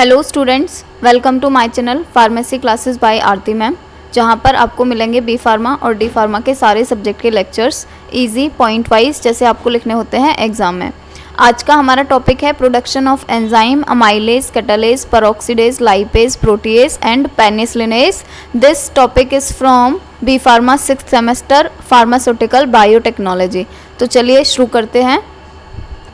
Hello students, welcome to my channel pharmacy classes by Aarti ma'am, जहां पर आपको मिलेंगे बी फार्मा और डी फार्मा के सारे सब्जेक्ट के लेक्चर्स इजी पॉइंट वाइज जैसे आपको लिखने होते हैं एग्जाम में। आज का हमारा टॉपिक है production of enzyme, amylase, catalase, peroxidase, lipase, protease and penicillinase. This topic is from B pharma 6th semester pharmaceutical biotechnology. तो चलिए शुरू करते हैं।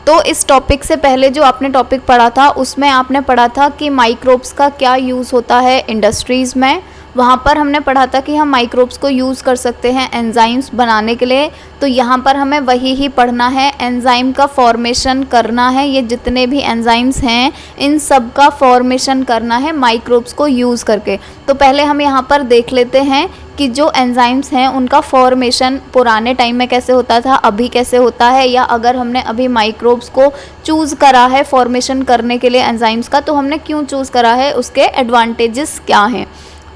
तो इस टॉपिक से पहले जो आपने टॉपिक पढ़ा था उसमें आपने पढ़ा था कि माइक्रोब्स का क्या यूज़ होता है इंडस्ट्रीज़ में। वहाँ पर हमने पढ़ा था कि हम माइक्रोब्स को यूज़ कर सकते हैं एंजाइम्स बनाने के लिए। तो यहाँ पर हमें वही ही पढ़ना है, एंजाइम का फॉर्मेशन करना है। ये जितने भी एंजाइम्स हैं इन सब का फॉर्मेशन करना है माइक्रोब्स को यूज़ करके। तो पहले हम यहाँ पर देख लेते हैं कि जो एंजाइम्स हैं उनका फॉर्मेशन पुराने टाइम में कैसे होता था, अभी कैसे होता है, या अगर हमने अभी माइक्रोब्स को चूज़ करा है फॉर्मेशन करने के लिए एंजाइम्स का, तो हमने क्यों चूज़ करा है, उसके एडवांटेजेस क्या हैं।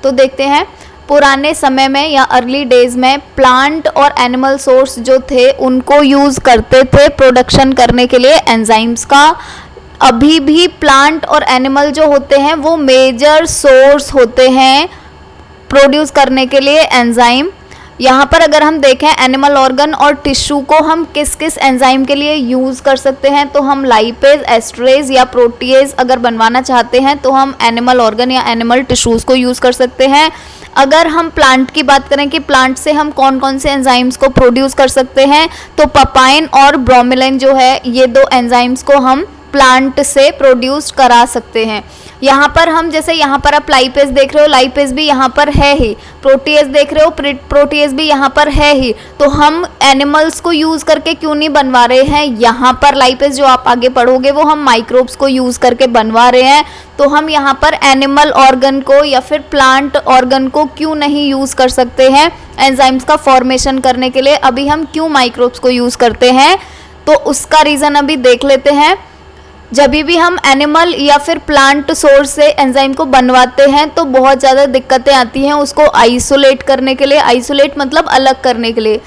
तो देखते हैं। पुराने समय में या अर्ली डेज़ में प्लांट और एनिमल सोर्स जो थे उनको यूज़ करते थे प्रोडक्शन करने के लिए एंजाइम्स का। अभी भी प्लांट और एनिमल जो होते हैं वो मेजर सोर्स होते हैं प्रोड्यूस करने के लिए एंजाइम। यहाँ पर अगर हम देखें एनिमल ऑर्गन और टिश्यू को हम किस किस एंजाइम के लिए यूज़ कर सकते हैं, तो हम लाइपेज, एस्ट्रेज या प्रोटीएज अगर बनवाना चाहते हैं तो हम एनिमल ऑर्गन या एनिमल टिश्यूज़ को यूज़ कर सकते हैं। अगर हम प्लांट की बात करें कि प्लांट से हम कौन कौन से एंजाइम्स को प्रोड्यूस कर सकते हैं, तो पपाइन और ब्रोमेलिन जो है ये दो एंजाइम्स को हम प्लांट से प्रोड्यूस करा सकते हैं। यहाँ पर हम जैसे यहाँ पर आप लाइपेज देख रहे हो, लाइपेज भी यहाँ पर है ही, प्रोटीएज देख रहे हो, प्रोटीएज भी यहाँ पर है ही। तो हम एनिमल्स को यूज़ करके क्यों नहीं बनवा रहे हैं, यहाँ पर लाइपेज जो आप आगे पढ़ोगे वो हम माइक्रोब्स को यूज़ करके बनवा रहे हैं। तो हम यहाँ पर एनिमल ऑर्गन को या फिर प्लांट ऑर्गन को क्यों नहीं यूज़ कर सकते हैं एंजाइम्स का फॉर्मेशन करने के लिए। अभी हम क्यों माइक्रोब्स को यूज़ करते हैं, तो उसका रीज़न अभी देख लेते हैं। जब भी हम एनिमल या फिर प्लांट सोर्स से एंजाइम को बनवाते हैं तो बहुत ज़्यादा दिक्कतें आती हैं उसको आइसोलेट करने के लिए। आइसोलेट मतलब अलग करने के लिए।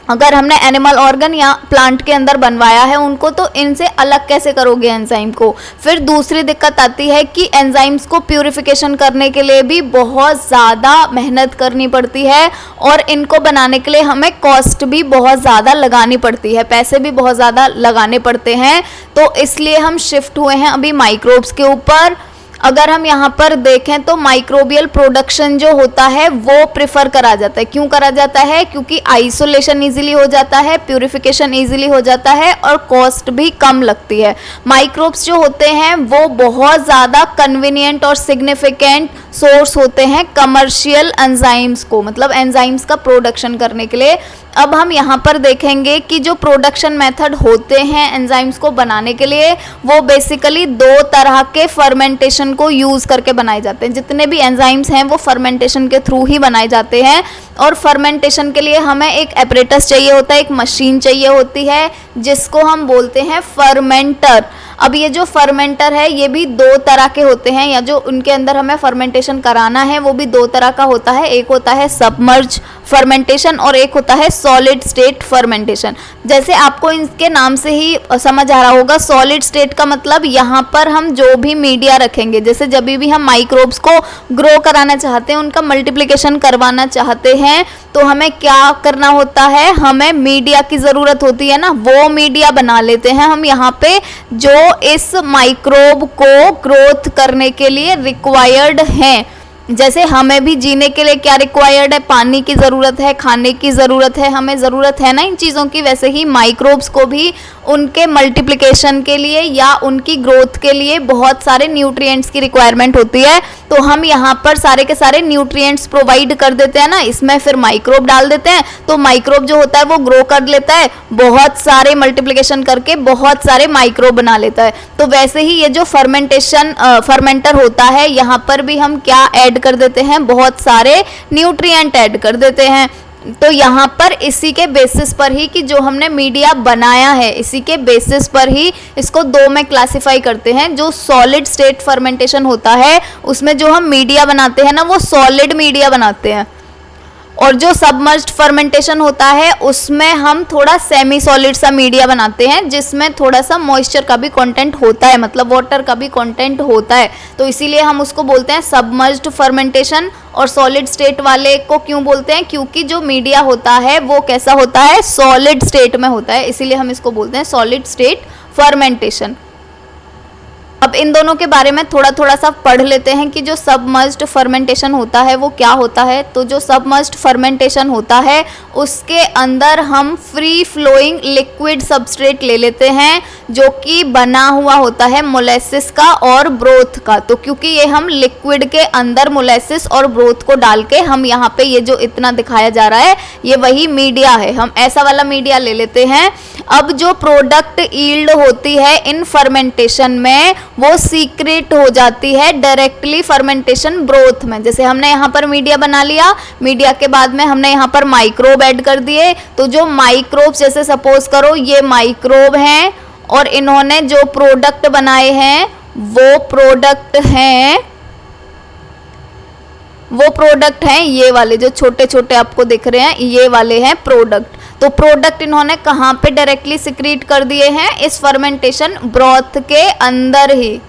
अगर हमने एनिमल ऑर्गन या प्लांट के अंदर बनवाया है उनको, तो इनसे अलग कैसे करोगे एंजाइम को। फिर दूसरी दिक्कत आती है कि एंजाइम्स को प्यूरिफिकेशन करने के लिए भी बहुत ज़्यादा मेहनत करनी पड़ती है और इनको बनाने के लिए हमें कॉस्ट भी बहुत ज़्यादा लगानी पड़ती है, पैसे भी बहुत ज़्यादा लगाने पड़ते हैं। तो इसलिए हम शिफ्ट हुए हैं अभी माइक्रोब्स के ऊपर। अगर हम यहाँ पर देखें तो माइक्रोबियल प्रोडक्शन जो होता है वो प्रिफर करा जाता है। क्यों करा जाता है, क्योंकि आइसोलेशन इजीली हो जाता है, प्यूरिफिकेशन इजीली हो जाता है और कॉस्ट भी कम लगती है। माइक्रोब्स जो होते हैं वो बहुत ज़्यादा कन्वीनियंट और सिग्निफिकेंट सोर्स होते हैं कमर्शियल एंजाइम्स को, मतलब एंजाइम्स का प्रोडक्शन करने के लिए। अब हम यहाँ पर देखेंगे कि जो प्रोडक्शन मेथड होते हैं एंजाइम्स को बनाने के लिए वो बेसिकली दो तरह के फर्मेंटेशन को यूज़ करके बनाए जाते हैं। जितने भी एंजाइम्स हैं वो फर्मेंटेशन के थ्रू ही बनाए जाते हैं। और फर्मेंटेशन के लिए हमें एक एपरेटस चाहिए होता है, एक मशीन चाहिए होती है जिसको हम बोलते हैं फर्मेंटर। अब ये जो फर्मेंटर है ये भी दो तरह के होते हैं, या जो उनके अंदर हमें फर्मेंटेशन कराना है वो भी दो तरह का होता है। एक होता है सबमर्ज फर्मेंटेशन और एक होता है सॉलिड स्टेट फर्मेंटेशन। जैसे आपको इनके नाम से ही समझ आ रहा होगा, सॉलिड स्टेट का मतलब यहाँ पर हम जो भी मीडिया रखेंगे, जैसे जब भी हम माइक्रोब्स को ग्रो कराना चाहते हैं, उनका मल्टीप्लिकेशन करवाना चाहते हैं, तो हमें क्या करना होता है, हमें मीडिया की ज़रूरत होती है ना, वो मीडिया बना लेते हैं हम यहाँ पे जो इस माइक्रोब को ग्रोथ करने के लिए रिक्वायर्ड हैं। जैसे हमें भी जीने के लिए क्या रिक्वायर्ड है, पानी की ज़रूरत है, खाने की ज़रूरत है, हमें ज़रूरत है ना इन चीज़ों की। वैसे ही माइक्रोब्स को भी उनके मल्टीप्लिकेशन के लिए या उनकी ग्रोथ के लिए बहुत सारे न्यूट्रिएंट्स की रिक्वायरमेंट होती है। तो हम यहाँ पर सारे के सारे न्यूट्रिएंट्स प्रोवाइड कर देते हैं ना, इसमें फिर माइक्रोब डाल देते हैं तो माइक्रोब जो होता है वो ग्रो कर लेता है, बहुत सारे मल्टीप्लिकेशन करके बहुत सारे माइक्रोब बना लेता है। तो वैसे ही ये जो फर्मेंटर होता है यहाँ पर भी हम क्या ऐड कर देते हैं, बहुत सारे न्यूट्रिएंट ऐड कर देते हैं। तो यहाँ पर इसी के बेसिस पर ही कि जो हमने मीडिया बनाया है इसी के बेसिस पर ही इसको दो में क्लासिफाई करते हैं। जो सॉलिड स्टेट फर्मेंटेशन होता है उसमें जो हम मीडिया बनाते हैं ना वो सॉलिड मीडिया बनाते हैं, और जो सबमर्ज्ड फर्मेंटेशन होता है उसमें हम थोड़ा सेमी सॉलिड सा मीडिया बनाते हैं जिसमें थोड़ा सा मॉइस्चर का भी कंटेंट होता है, मतलब वाटर का भी कंटेंट होता है, तो इसीलिए हम उसको बोलते हैं सबमर्ज्ड फर्मेंटेशन। और सॉलिड स्टेट वाले को क्यों बोलते हैं, क्योंकि जो मीडिया होता है वो कैसा होता है, सॉलिड स्टेट में होता है, इसीलिए हम इसको बोलते हैं सॉलिड स्टेट फर्मेंटेशन। अब इन दोनों के बारे में थोड़ा थोड़ा सा पढ़ लेते हैं कि जो सबमर्ज्ड फर्मेंटेशन होता है वो क्या होता है। तो जो सबमर्ज्ड फर्मेंटेशन होता है उसके अंदर हम फ्री फ्लोइंग लिक्विड सबस्ट्रेट ले लेते हैं जो कि बना हुआ होता है मोलेसिस का और ब्रोथ का। तो क्योंकि ये हम लिक्विड के अंदर मोलेसिस और ब्रोथ को डाल के हम यहाँ पे ये जो इतना दिखाया जा रहा है ये वही मीडिया है, हम ऐसा वाला मीडिया ले लेते हैं। अब जो प्रोडक्ट यील्ड होती है इन फर्मेंटेशन में वो सीक्रेट हो जाती है डायरेक्टली फर्मेंटेशन ब्रोथ में। जैसे हमने यहाँ पर मीडिया बना लिया, मीडिया के बाद में हमने यहाँ पर माइक्रोब ऐड कर दिए, तो जो माइक्रोब जैसे सपोज करो ये माइक्रोब हैं और इन्होंने जो प्रोडक्ट बनाए हैं वो प्रोडक्ट हैं ये वाले जो छोटे छोटे आपको दिख रहे हैं ये वाले हैं प्रोडक्ट। तो प्रोडक्ट इन्होंने कहाँ पे डायरेक्टली सिक्रीट कर दिए हैं, इस फर्मेंटेशन ब्रॉथ के अंदर ही।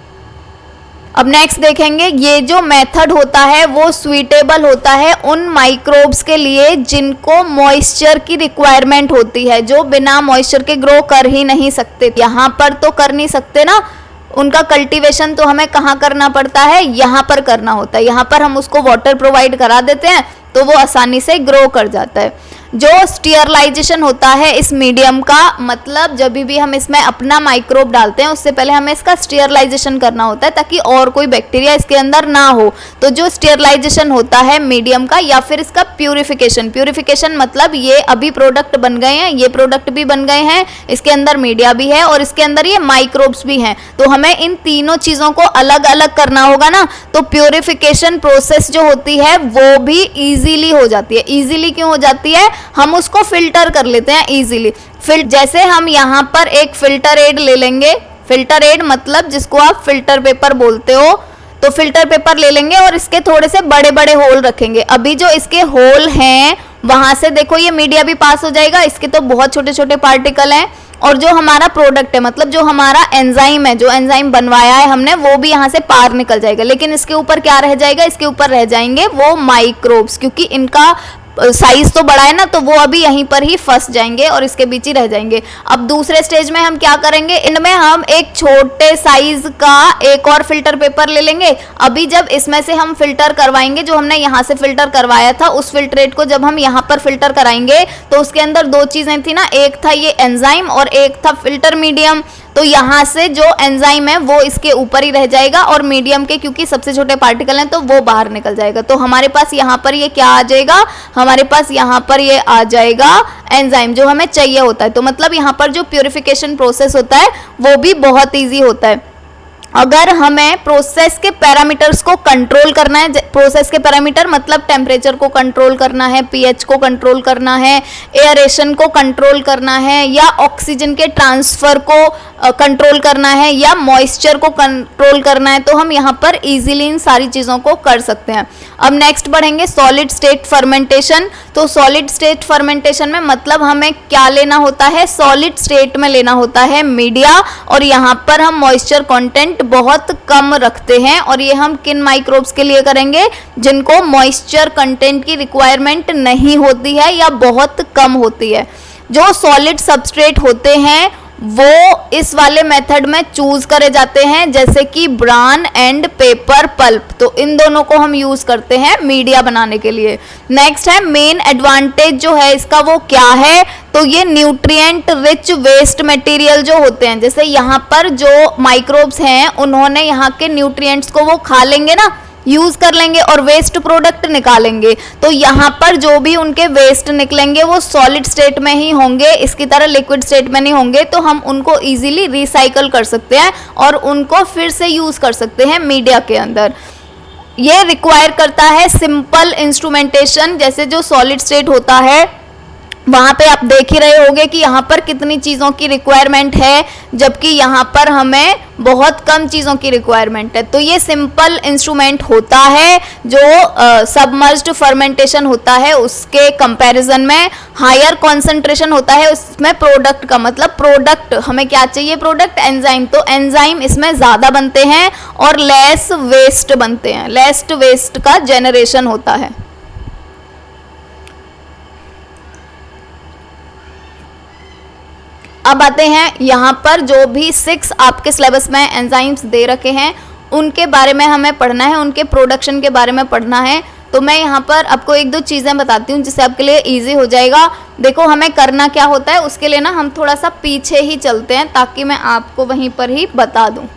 अब नेक्स्ट देखेंगे, ये जो मेथड होता है वो सुइटेबल होता है उन माइक्रोब्स के लिए जिनको मॉइस्चर की रिक्वायरमेंट होती है, जो बिना मॉइस्चर के ग्रो कर ही नहीं सकते। यहाँ पर तो कर नहीं सकते ना, उनका कल्टीवेशन तो हमें कहाँ करना पड़ता है, यहाँ पर करना होता है। यहाँ पर हम उसको वाटर प्रोवाइड करा देते हैं तो वो आसानी से ग्रो कर जाता है। जो स्टीरलाइजेशन होता है इस मीडियम का, मतलब जब भी हम इसमें अपना माइक्रोब डालते हैं उससे पहले हमें इसका स्टीरलाइजेशन करना होता है ताकि और कोई बैक्टीरिया इसके अंदर ना हो। तो जो स्टीरलाइजेशन होता है मीडियम का या फिर इसका प्यूरिफिकेशन मतलब ये अभी प्रोडक्ट बन गए हैं, ये प्रोडक्ट भी बन गए हैं, इसके अंदर मीडिया भी है और इसके अंदर ये माइक्रोब्स भी हैं, तो हमें इन तीनों चीज़ों को अलग अलग करना होगा ना। तो प्यूरिफिकेशन प्रोसेस जो होती है वो भी ईजीली हो जाती है। ईजीली क्यों हो जाती है, हम उसको फिल्टर कर लेते हैं इजीली। जैसे हम यहाँ पर एक फिल्टर एड ले लेंगे, फिल्टर एड मतलब जिसको आप फिल्टर पेपर बोलते हो, तो फिल्टर पेपर ले लेंगे और इसके थोड़े से बड़े बड़े होल रखेंगे। अभी जो इसके होल हैं वहां से देखो ये मीडिया भी पास हो जाएगा, इसके तो बहुत छोटे छोटे पार्टिकल हैं, और जो हमारा प्रोडक्ट है मतलब जो हमारा एंजाइम है, जो एंजाइम बनवाया है हमने, वो भी यहाँ से पार निकल जाएगा। लेकिन इसके ऊपर क्या रह जाएगा, इसके ऊपर रह जाएंगे वो माइक्रोब्स, क्योंकि इनका साइज तो बड़ा है ना, तो वो अभी यहीं पर ही फंस जाएंगे और इसके बीच ही रह जाएंगे। अब दूसरे स्टेज में हम क्या करेंगे, इनमें हम एक छोटे साइज का एक और फिल्टर पेपर ले लेंगे। अभी जब इसमें से हम फिल्टर करवाएंगे, जो हमने यहाँ से फिल्टर करवाया था उस फिल्ट्रेट को जब हम यहाँ पर फिल्टर कराएंगे तो उसके अंदर दो चीजें थी ना, एक था ये एंजाइम और एक था फिल्टर मीडियम। तो यहाँ से जो एंजाइम है वो इसके ऊपर ही रह जाएगा और मीडियम के क्योंकि सबसे छोटे पार्टिकल हैं तो वो बाहर निकल जाएगा। तो हमारे पास यहाँ पर ये क्या आ जाएगा, हमारे पास यहाँ पर ये आ जाएगा एंजाइम जो हमें चाहिए होता है। तो मतलब यहाँ पर जो प्यूरिफिकेशन प्रोसेस होता है वो भी बहुत ईजी होता है। अगर हमें प्रोसेस के पैरामीटर्स को कंट्रोल करना है, प्रोसेस के पैरामीटर मतलब टेम्परेचर को कंट्रोल करना है, पीएच को कंट्रोल करना है, एयरेशन को कंट्रोल करना है, या ऑक्सीजन के ट्रांसफर को कंट्रोल करना है, या मॉइस्चर को कंट्रोल करना है, तो हम यहाँ पर इजीली इन सारी चीज़ों को कर सकते हैं। अब नेक्स्ट बढ़ेंगे सॉलिड स्टेट फर्मेंटेशन। तो सॉलिड स्टेट फर्मेंटेशन में मतलब हमें क्या लेना होता है, सॉलिड स्टेट में लेना होता है मीडिया, और यहाँ पर हम मॉइस्चर कंटेंट बहुत कम रखते हैं। और ये हम किन माइक्रोब्स के लिए करेंगे, जिनको मॉइस्चर कंटेंट की रिक्वायरमेंट नहीं होती है या बहुत कम होती है। जो सॉलिड सबस्ट्रेट होते हैं वो इस वाले मेथड में चूज करे जाते हैं, जैसे कि ब्रान एंड पेपर पल्प। तो इन दोनों को हम यूज करते हैं मीडिया बनाने के लिए। नेक्स्ट है मेन एडवांटेज जो है इसका वो क्या है, तो ये न्यूट्रिएंट रिच वेस्ट मटेरियल जो होते हैं, जैसे यहाँ पर जो माइक्रोब्स हैं उन्होंने यहाँ के न्यूट्रिएंट्स को वो खा लेंगे ना, यूज कर लेंगे और वेस्ट प्रोडक्ट निकालेंगे। तो यहाँ पर जो भी उनके वेस्ट निकलेंगे वो सॉलिड स्टेट में ही होंगे, इसकी तरह लिक्विड स्टेट में नहीं होंगे। तो हम उनको इजीली रिसाइकल कर सकते हैं और उनको फिर से यूज कर सकते हैं मीडिया के अंदर। ये रिक्वायर करता है सिंपल इंस्ट्रूमेंटेशन, जैसे जो सॉलिड स्टेट होता है वहाँ पे आप देख ही रहे होंगे कि यहाँ पर कितनी चीज़ों की रिक्वायरमेंट है, जबकि यहाँ पर हमें बहुत कम चीज़ों की रिक्वायरमेंट है। तो ये सिंपल इंस्ट्रूमेंट होता है जो सबमर्ज्ड फर्मेंटेशन होता है उसके कंपैरिजन में हायर कॉन्सेंट्रेशन होता है उसमें प्रोडक्ट का, मतलब प्रोडक्ट हमें क्या चाहिए, प्रोडक्ट एंजाइम, तो एंजाइम इसमें ज़्यादा बनते हैं और लेस वेस्ट बनते हैं, लेस वेस्ट का जेनरेशन होता है। अब आते हैं यहाँ पर जो भी 6 आपके सिलेबस में एंजाइम्स दे रखे हैं उनके बारे में हमें पढ़ना है, उनके प्रोडक्शन के बारे में पढ़ना है। तो मैं यहाँ पर आपको 1-2 चीज़ें बताती हूँ जिससे आपके लिए इजी हो जाएगा। देखो हमें करना क्या होता है, उसके लिए ना हम थोड़ा सा पीछे ही चलते हैं ताकि मैं आपको वहीं पर ही बता दूँ।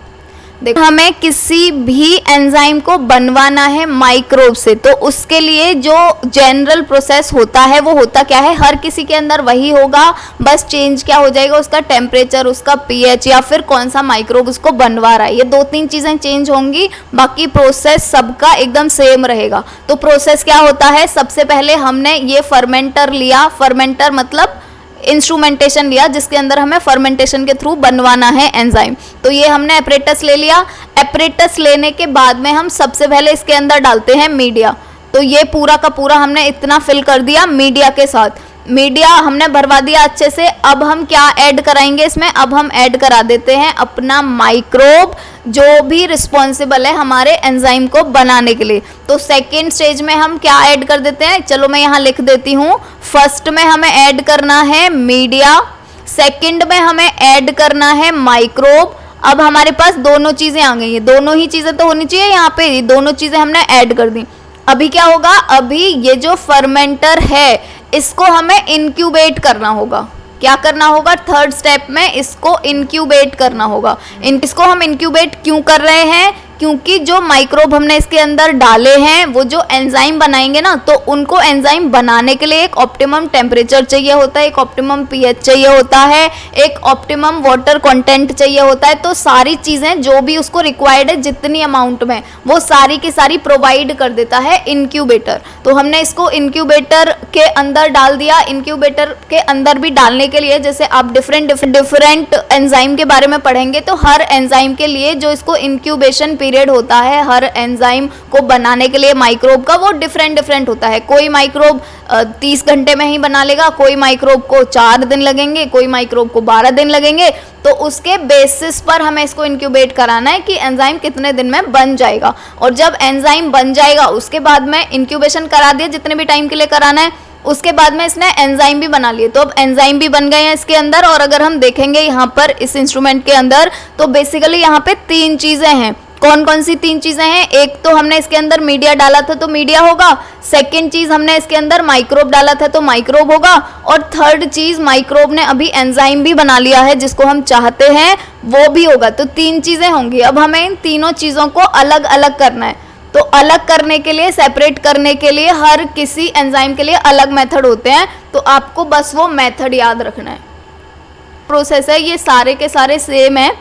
देखो हमें किसी भी एंजाइम को बनवाना है माइक्रोब से, तो उसके लिए जो जनरल प्रोसेस होता है वो होता क्या है, हर किसी के अंदर वही होगा, बस चेंज क्या हो जाएगा, उसका टेम्परेचर, उसका पीएच या फिर कौन सा माइक्रोब उसको बनवा रहा है, ये 2-3 चीज़ें चेंज होंगी, बाकी प्रोसेस सबका एकदम सेम रहेगा। तो प्रोसेस क्या होता है, सबसे पहले हमने ये फर्मेंटर लिया, फर्मेंटर मतलब इंस्ट्रूमेंटेशन लिया जिसके अंदर हमें फर्मेंटेशन के थ्रू बनवाना है एंजाइम। तो ये हमने एपरेटस ले लिया। एपरेटस लेने के बाद में हम सबसे पहले इसके अंदर डालते हैं मीडिया। तो ये पूरा का पूरा हमने इतना फिल कर दिया मीडिया के साथ, मीडिया हमने भरवा दिया अच्छे से। अब हम क्या ऐड कराएंगे इसमें, अब हम ऐड करा देते हैं अपना माइक्रोब जो भी रिस्पॉन्सिबल है हमारे एंजाइम को बनाने के लिए। तो सेकेंड स्टेज में हम क्या ऐड कर देते हैं, चलो मैं यहाँ लिख देती हूँ। फर्स्ट में हमें ऐड करना है मीडिया, सेकेंड में हमें ऐड करना है माइक्रोब। अब हमारे पास दोनों चीज़ें आ गई हैं, दोनों ही चीज़ें तो होनी चाहिए यहाँ पे, दोनों चीज़ें हमने ऐड कर दी। अभी क्या होगा, अभी ये जो फर्मेंटर है इसको हमें इंक्यूबेट करना होगा। क्या करना होगा, थर्ड स्टेप में इसको इंक्यूबेट करना होगा। इसको हम इंक्यूबेट क्यों कर रहे हैं, क्योंकि जो माइक्रोब हमने इसके अंदर डाले हैं वो जो एंजाइम बनाएंगे ना, तो उनको एंजाइम बनाने के लिए एक ऑप्टिमम टेम्परेचर चाहिए होता है, एक ऑप्टिमम पीएच चाहिए होता है, एक ऑप्टिमम वाटर कंटेंट चाहिए होता है। तो सारी चीज़ें जो भी उसको रिक्वायर्ड है जितनी अमाउंट में, वो सारी की सारी प्रोवाइड कर देता है इंक्यूबेटर। तो हमने इसको इंक्यूबेटर के अंदर डाल दिया। इंक्यूबेटर के अंदर भी डालने के लिए जैसे आप डिफरेंट एंजाइम के बारे में पढ़ेंगे, तो हर एंजाइम के लिए जो इसको इंक्यूबेशन पीरियड होता है हर एंजाइम को बनाने के लिए माइक्रोब का, वो डिफरेंट होता है। कोई माइक्रोब 30 घंटे में ही बना लेगा, कोई माइक्रोब को 4 दिन लगेंगे, कोई माइक्रोब को 12 दिन लगेंगे। तो उसके बेसिस पर हमें इसको इंक्यूबेट कराना है कि एंजाइम कितने दिन में बन जाएगा। और जब एंजाइम बन जाएगा उसके बाद में इंक्यूबेशन करा दिया जितने भी टाइम के लिए कराना है, उसके बाद में इसने एंजाइम भी बना लिए। तो अब एंजाइम भी बन गए हैं इसके अंदर। और अगर हम देखेंगे यहाँ पर इस इंस्ट्रूमेंट के अंदर, तो बेसिकली यहाँ पे 3 चीज़ें हैं। कौन कौन सी 3 चीज़ें हैं, एक तो हमने इसके अंदर मीडिया डाला था तो मीडिया होगा, सेकंड चीज़ हमने इसके अंदर माइक्रोब डाला था तो माइक्रोब होगा, और थर्ड चीज़ माइक्रोब ने अभी एंजाइम भी बना लिया है जिसको हम चाहते हैं वो भी होगा। तो 3 चीज़ें होंगी। अब हमें इन तीनों चीज़ों को अलग अलग करना है। तो अलग करने के लिए, सेपरेट करने के लिए हर किसी एंजाइम के लिए अलग मेथड होते हैं। तो आपको बस वो मेथड याद रखना है। प्रोसेस है ये सारे के सारे सेम है,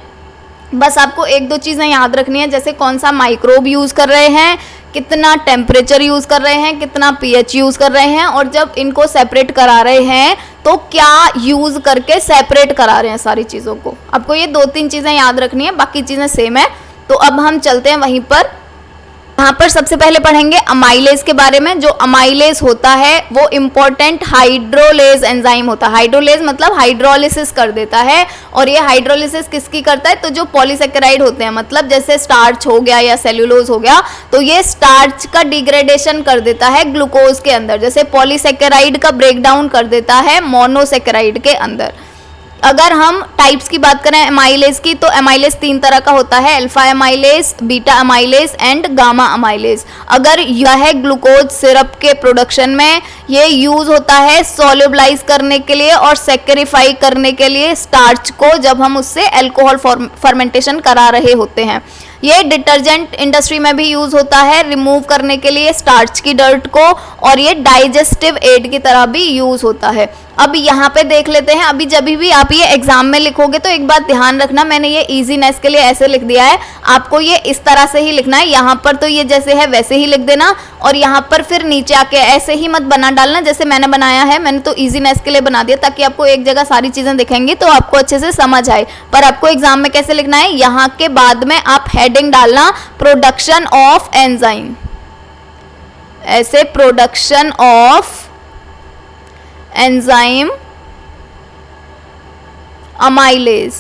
बस आपको 1-2 चीज़ें याद रखनी है, जैसे कौन सा माइक्रोब यूज़ कर रहे हैं, कितना टेम्परेचर यूज़ कर रहे हैं, कितना पीएच यूज़ कर रहे हैं, और जब इनको सेपरेट करा रहे हैं तो क्या यूज़ करके सेपरेट करा रहे हैं सारी चीज़ों को। आपको ये 2-3 चीज़ें याद रखनी है, बाकी चीज़ें सेम है। तो अब हम चलते हैं वहीं पर। यहाँ पर सबसे पहले पढ़ेंगे अमाइलेज के बारे में। जो अमाइलेज होता है वो इम्पोर्टेंट हाइड्रोलेज एंजाइम होता है। हाइड्रोलेज मतलब हाइड्रोलिसिस कर देता है। और ये हाइड्रोलिसिस किसकी करता है, तो जो पॉलीसेकेराइड होते हैं, मतलब जैसे स्टार्च हो गया या सेल्यूलोज हो गया, तो ये स्टार्च का डिग्रेडेशन कर देता है ग्लूकोज के अंदर, जैसे पॉलीसेकेराइड का ब्रेकडाउन कर देता है मोनोसेकेराइड के अंदर। अगर हम टाइप्स की बात करें एमाइलेज की, तो एमाइलेज 3 तरह का होता है, alpha amylase, beta amylase and gamma amylase. अगर यह है ग्लूकोज सिरप के प्रोडक्शन में, ये यूज होता है सोल्यूबलाइज करने के लिए और सेक्रीफाई करने के लिए स्टार्च को, जब हम उससे अल्कोहल फर्मेंटेशन करा रहे होते हैं। ये डिटर्जेंट इंडस्ट्री में भी यूज होता है रिमूव करने के लिए स्टार्च की डर्ट को, और ये डाइजेस्टिव एड की तरह भी यूज होता है। अब यहाँ पे देख लेते हैं, अभी जब भी आप ये एग्जाम में लिखोगे तो एक बात ध्यान रखना, मैंने ये इजीनेस के लिए ऐसे लिख दिया है, आपको ये इस तरह से ही लिखना है। यहाँ पर तो ये जैसे है वैसे ही लिख देना, और यहाँ पर फिर नीचे आके ऐसे ही मत बना डालना जैसे मैंने बनाया है। मैंने तो इजीनेस के लिए बना दिया ताकि आपको एक जगह सारी चीजें दिखेंगी तो आपको अच्छे से समझ आए। पर आपको एग्जाम में कैसे लिखना है, यहाँ के बाद में आप हेडिंग डालना प्रोडक्शन ऑफ एंजाइम, ऐसे प्रोडक्शन ऑफ एंजाइम अमाइलेज,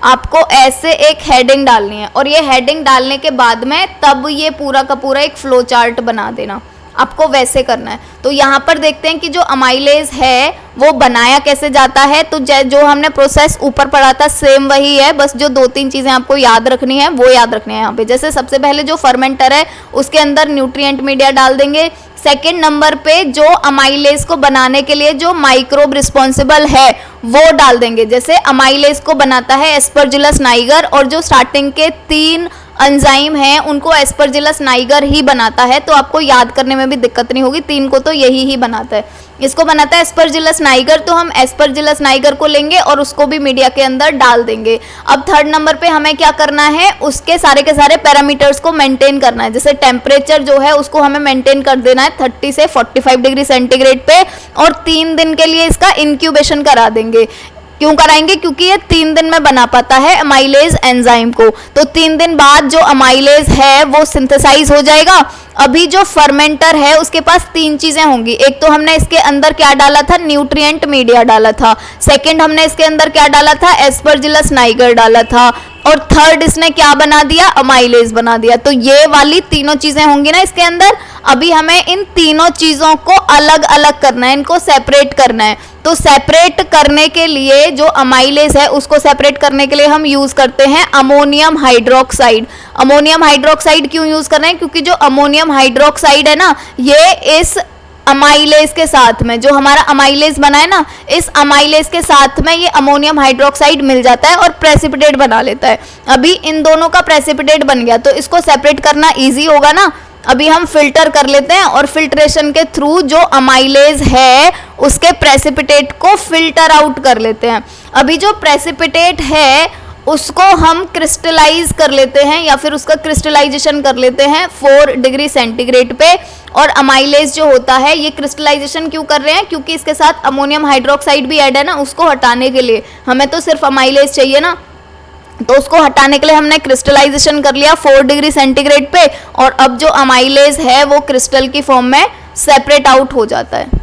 आपको ऐसे एक हेडिंग डालनी है। और ये हेडिंग डालने के बाद में तब ये पूरा का पूरा एक फ्लो चार्ट बना देना, आपको वैसे करना है। तो यहाँ पर देखते हैं कि जो अमाइलेज है वो बनाया कैसे जाता है। तो जो हमने प्रोसेस ऊपर पढ़ा था सेम वही है, बस जो 2-3 चीज़ें आपको याद रखनी है वो याद रखनी है यहाँ पे। जैसे सबसे पहले जो फर्मेंटर है उसके अंदर न्यूट्रिएंट मीडिया डाल देंगे। सेकेंड नंबर पे जो अमाइलेज को बनाने के लिए जो माइक्रोब रिस्पॉन्सिबल है वो डाल देंगे। जैसे अमाइलेज को बनाता है एस्परजिलस नाइगर, और जो स्टार्टिंग के 3 एंजाइम हैं उनको एस्परजिलस नाइगर ही बनाता है, तो आपको याद करने में भी दिक्कत नहीं होगी, 3 को तो यही ही बनाता है। इसको बनाता है एस्परजिलस नाइगर, तो हम एस्परजिलस नाइगर को लेंगे और उसको भी मीडिया के अंदर डाल देंगे। अब थर्ड नंबर पे हमें क्या करना है, उसके सारे के सारे पैरामीटर्स को मेंटेन करना है। जैसे टेम्परेचर जो है उसको हमें मेंटेन कर देना है 30 से 45 डिग्री सेंटीग्रेड पे, और 3 दिन के लिए इसका इंक्यूबेशन करा देंगे। क्यों कराएंगे, क्योंकि ये 3 दिन में बना पाता है अमाइलेज एंजाइम को। तो 3 दिन बाद जो अमाइलेज है वो सिंथेसाइज हो जाएगा। अभी जो फर्मेंटर है उसके पास 3 चीजें होंगी। एक तो हमने इसके अंदर क्या डाला था, न्यूट्रिएंट मीडिया डाला था। सेकंड हमने इसके अंदर क्या डाला था, एस्परजिलस नाइगर डाला था। और थर्ड इसने क्या बना दिया, अमाइलेज बना दिया। तो ये वाली तीनों चीजें होंगी ना इसके अंदर। अभी हमें इन तीनों चीजों को अलग अलग करना है, इनको सेपरेट करना है। तो सेपरेट करने के लिए जो अमाइलेज है उसको सेपरेट करने के लिए हम यूज करते हैं अमोनियम हाइड्रोक्साइड। अमोनियम हाइड्रोक्साइड क्यों यूज कर रहे हैं, क्योंकि जो अमोनियम हाइड्रोक्साइड है ना, ये इस अमाइलेज के साथ में, जो हमारा अमाइलेज बना है ना, इस अमाइलेज के साथ में ये अमोनियम हाइड्रोक्साइड मिल जाता है और प्रेसिपिटेट बना लेता है। अभी इन दोनों का प्रेसिपिटेट बन गया तो इसको सेपरेट करना इजी होगा ना। अभी हम फिल्टर कर लेते हैं और फिल्ट्रेशन के थ्रू जो अमाइलेज है उसके प्रेसिपिटेट को फिल्टर आउट कर लेते हैं। अभी जो प्रेसिपिटेट है उसको हम क्रिस्टलाइज कर लेते हैं, या फिर उसका क्रिस्टलाइजेशन कर लेते हैं 4 डिग्री सेंटीग्रेड पे। और अमाइलेज जो होता है ये क्रिस्टलाइजेशन क्यों कर रहे हैं, क्योंकि इसके साथ अमोनियम हाइड्रोक्साइड भी ऐड है ना, उसको हटाने के लिए। हमें तो सिर्फ अमाइलेज चाहिए ना, तो उसको हटाने के लिए हमने क्रिस्टलाइजेशन कर लिया 4 डिग्री सेंटीग्रेड पे। और अब जो अमाइलेज है वो क्रिस्टल की फॉर्म में सेपरेट आउट हो जाता है।